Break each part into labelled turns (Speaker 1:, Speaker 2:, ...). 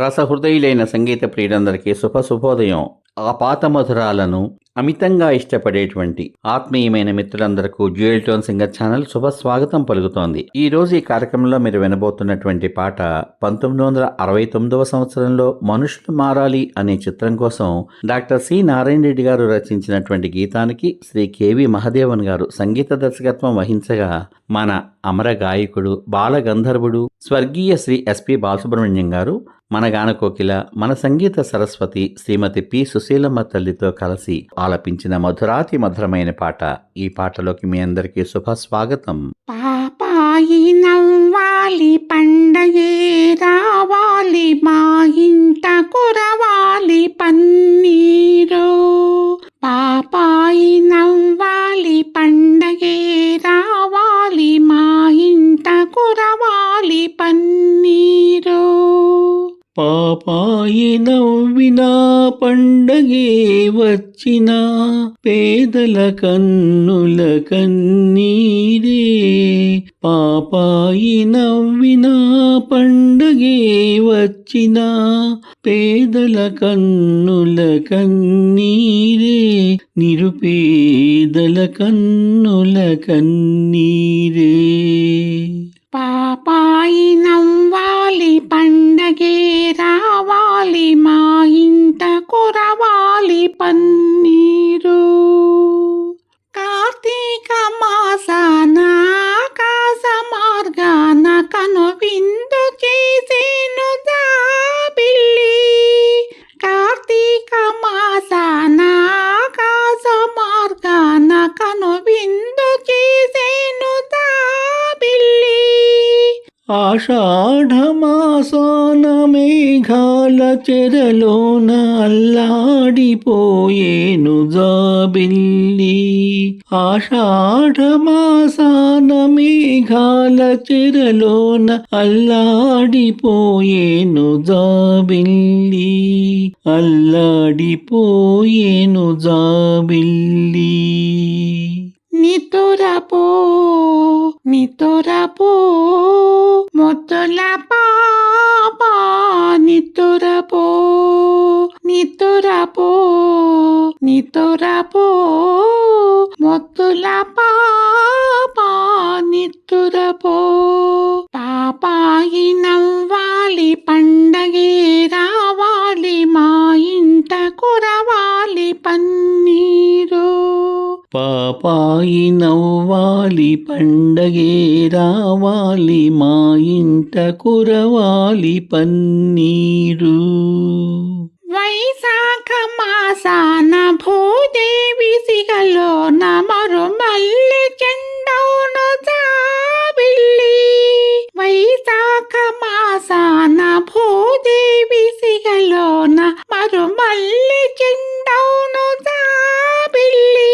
Speaker 1: రసహృదయులైన సంగీత ప్రియులందరికీ శుభోదయం. ఆ పాత మధురాలను అమితంగా ఇష్టపడేటువంటి ఆత్మీయమైన మిత్రులందరికీ డ్యూయల్ టోన్ సింగర్ ఛానల్ స్వాగతం పలుకుతోంది. ఈ రోజు ఈ కార్యక్రమంలో మీరు వినబోతున్నటువంటి పాట 1969వ సంవత్సరంలో మనుషులు మారాలి అనే చిత్రం కోసం డాక్టర్ సి నారాయణ రెడ్డి గారు రచించినటువంటి గీతానికి శ్రీ కెవి మహదేవన్ గారు సంగీత దర్శకత్వం వహించగా మన అమర గాయకుడు బాల గంధర్వుడు స్వర్గీయ శ్రీ ఎస్పి బాలసుబ్రహ్మణ్యం గారు, మన గానకోకిల, మన సంగీత సరస్వతి శ్రీమతి పి సుశీలమ్మ తల్లితో కలిసి ఆలపించిన మధురాతి మధురమైన పాట. ఈ పాటలోకి మీ అందరికీ స్వాగతం.
Speaker 2: పాపాయి నవ్వాలి, పండగే రావాలి, మా ఇంట కురవాలి పన్నీరు. పాపాయి నవ్వాలి, పండగే రావాలి, మా ఇంట కురవాలి పన్నీరు.
Speaker 3: పాపాయి నవ్వినా పండగే వచ్చిన పేదల కన్నుల కన్నీరే. పాపాయి నవ్వినా పండగే వచ్చిన పేదల కన్నుల కన్నీరే. నిరుపేదల కన్నుల కన్నీరే.
Speaker 2: పాపాయి నవ్వాలి, పండగే రావాలి, మా ఇంట కురవాలి పన్నీరు. కార్తీక మాసాన ఆకాశ మార్గాన కను విందు చేసేను జాబిల్లి. కార్తీక మాసాన ఆకాశ మార్గాన కను విందు చేసేను జాబిల్లి.
Speaker 3: ఆషాఢమాసాన మేఘాల చెరలోన అల్లాడిపోయేను జాబిల్లి. ఆషాఢమాసాన మేఘాల చెరలోన అల్లాడిపోయేను జాబిల్లి. అల్లాడిపోయేను జాబిల్లి.
Speaker 2: నితురపో నితురపో ముద్దుల పాప, నితురపో నితురపో నితురపో ముద్దుల పాప, నితురపో. పాపాయి నవ్వాలి, పండగే రావాలి, మా ఇంట కురవాలి పన్నీరు.
Speaker 3: పాపాయి నవ్వాలి, పండగే రావాలి, మా ఇంట కురవాలి పన్నీరు.
Speaker 2: వైశాఖ మాసాన భూదేవి సిగలోన మరుమల్లి చెండౌను జాబిల్లి. వైశాఖ మాసాన భూదేవి సిగలోన మరుమల్లి చెండౌను జాబిల్లి.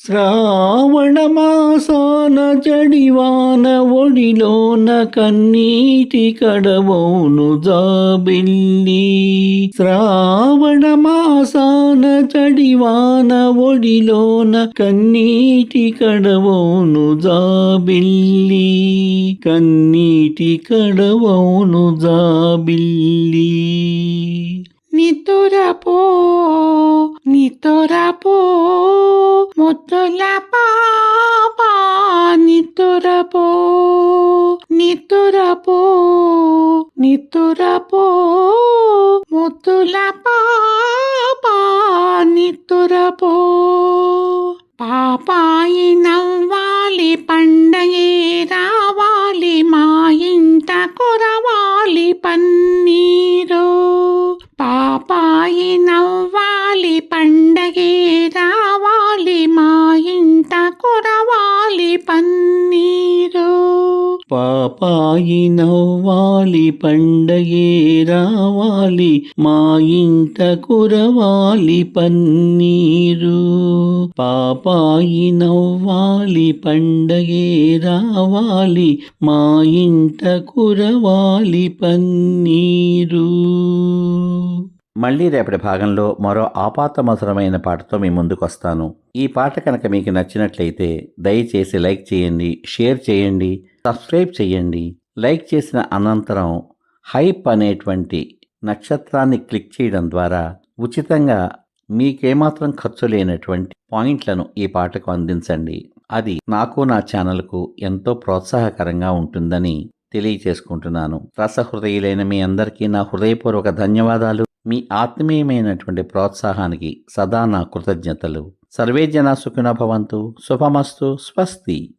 Speaker 3: శ్రావణ మాసాన జడివాన ఒడిలోన కన్నీటి కడవోను జాబిల్లి. శ్రావణ మాసాన జడివాన ఒడిలోన కన్నీటి కడవోను జాబిల్లి. కన్నీటి కడవోను జాబిల్లి.
Speaker 2: నితురపో నితురపో ముద్దుల పాప, నితురపో నితురపో నితురపో ముద్దుల పాప, నితురపో. పాపాయి నవ్వాలి, పండగే రావాలి, మా ఇంట కురవాలి పన్నీరు. పాపాయి నవ్వాలి, పండగే రావాలి, మా ఇంట కురవాలి పన్నీరు.
Speaker 3: పాపాయి నవ్వాలి, పండగే రావాలి, మా ఇంట కురవాలి పన్నీరు. పాపాయి నవ్వాలి, పండగే రావాలి, మా ఇంట కురవాలి పన్నీరు.
Speaker 1: మళ్ళీ రేపటి భాగంలో మరో ఆపాతమధురమైన పాటతో మీ ముందుకు వస్తాను. ఈ పాట కనుక మీకు నచ్చినట్లయితే దయచేసి లైక్ చేయండి, షేర్ చేయండి, సబ్స్క్రైబ్ చేయండి. లైక్ చేసిన అనంతరం హైప్ అనేటువంటి నక్షత్రాన్ని క్లిక్ చేయడం ద్వారా ఉచితంగా మీకేమాత్రం ఖర్చు లేనటువంటి పాయింట్లను ఈ పాటకు అందించండి. అది నాకు నా ఛానల్కు ఎంతో ప్రోత్సాహకరంగా ఉంటుందని తెలియచేసుకుంటున్నాను. రసహృదయులైన మీ అందరికీ నా హృదయపూర్వక ధన్యవాదాలు. మీ ఆత్మీయమైనటువంటి ప్రోత్సాహానికి సదా నా కృతజ్ఞతలు. సర్వే జనా సుఖినో భవంతు. శుభమస్తు. స్వస్తి.